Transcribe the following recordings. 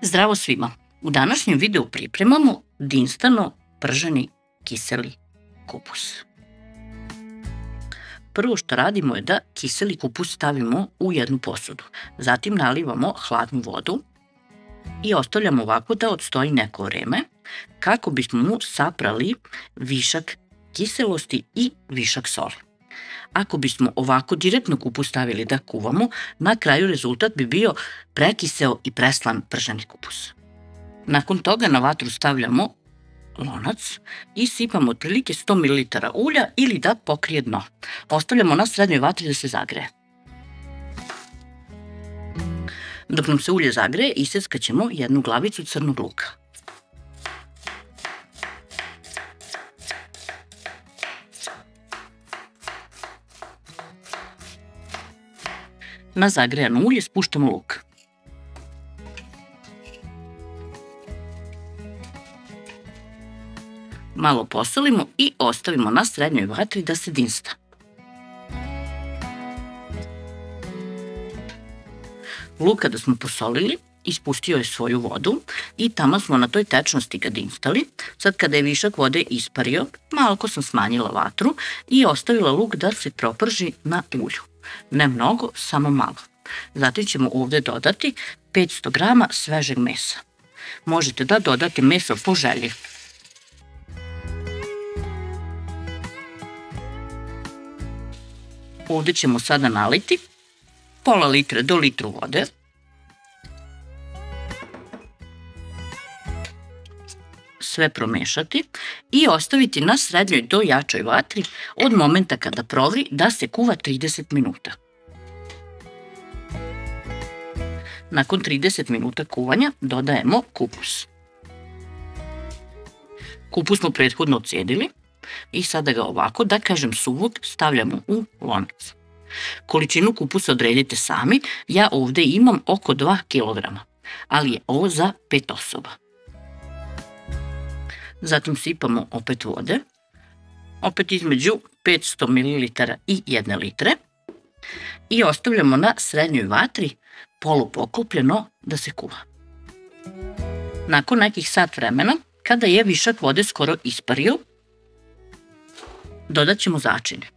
Zdravo svima! U današnjem videu pripremamo dinstano prženi kiseli kupus. Prvo što radimo je da kiseli kupus stavimo u jednu posudu. Zatim nalivamo hladnu vodu i ostavljamo ovako da odstoji neko vreme kako bismo mu saprali višak kiselosti i višak soli. Ako bismo ovako direktno kupus stavili da kuvamo, na kraju rezultat bi bio prekiseo i preslan prženi kupus. Nakon toga na vatru stavljamo lonac i sipamo otprilike 100 ml ulja ili da pokrije dno. Ostavljamo na srednjoj vatri da se zagreje. Dok nam se ulje zagreje, iseckaćemo jednu glavicu crnog luka. Na zagrejano ulje spuštamo luk. Malo posolimo i ostavimo na srednjoj vatri da se dinsta. Luk kada smo posolili, ispustio je svoju vodu i tamo smo na toj tečnosti ga dinstali. Sad kada je višak vode ispario, malko sam smanjila vatru i ostavila luk da se proprži na ulju. Ne mnogo, samo malo. Zatim ćemo ovdje dodati 500 g svežeg mesa. Možete da dodate meso po želji. Ovdje ćemo sada naliti pola litre do litru vode. Sve promešati i ostaviti na srednjoj do jačoj vatri od momenta kada provri da se kuva 30 minuta. Nakon 30 minuta kuvanja dodajemo kupus. Kupus smo prethodno odcedili i sada ga ovako, da kažem suvog, stavljamo u lonac. Količinu kupusa odredite sami, ja ovdje imam oko 2 kg, ali je ovo za 5 osoba. Zatim sipamo opet vode, opet između 500 ml i 1 litre i ostavljamo na srednjoj vatri polupoklopljeno da se kuva. Nakon nekih sat vremena, kada je višak vode skoro ispario, dodat ćemo začine.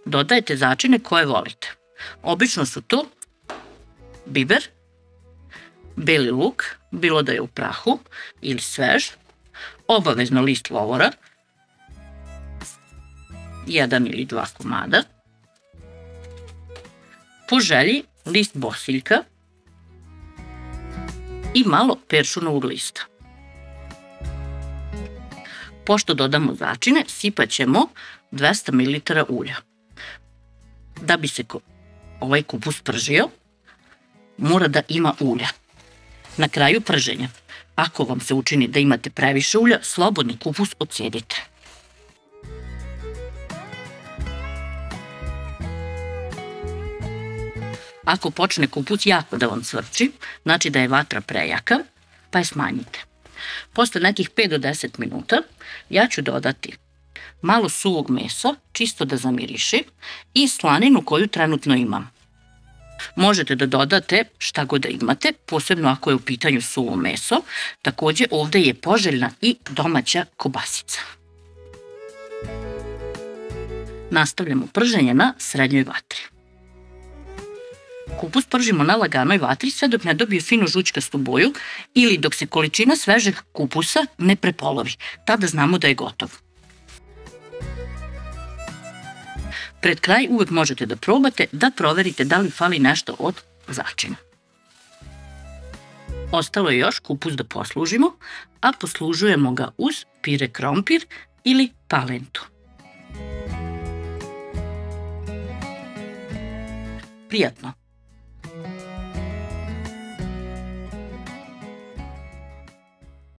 Dodajte začine koje volite. Obično su to biber, beli luk, bilo da je u prahu ili svež, obavezno list lovora, 1 ili 2 komada, po želji list bosiljka i malo peršunovog lista. Pošto dodamo začine, sipat ćemo 200 ml ulja. Da bi se ovaj kupus pržio, mora da ima ulja. Na kraju prženja, ako vam se učini da imate previše ulja, slobodni kupus odcedite. Ako počne kupus jako da vam cvrči, znači da je vatra prejaka, pa je smanjite. Posle nekih 5 do 10 minuta ja ću dodati malo suvog mesa, čisto da zamiriši, i slaninu koju trenutno imam. Možete da dodate šta god da imate, posebno ako je u pitanju suvo meso. Također ovdje je poželjna i domaća kobasica. Nastavljamo prženje na srednjoj vatri. Kupus pržimo na laganoj vatri sve dok ne dobije fino žućkastu boju ili dok se količina svežeg kupusa ne prepolovi. Tada znamo da je gotov. Pred kraj uvek možete da probate da proverite da li fali nešto od začina. Ostalo je još kupus da poslužimo, a poslužujemo ga uz pire krompir ili palentu. Prijatno!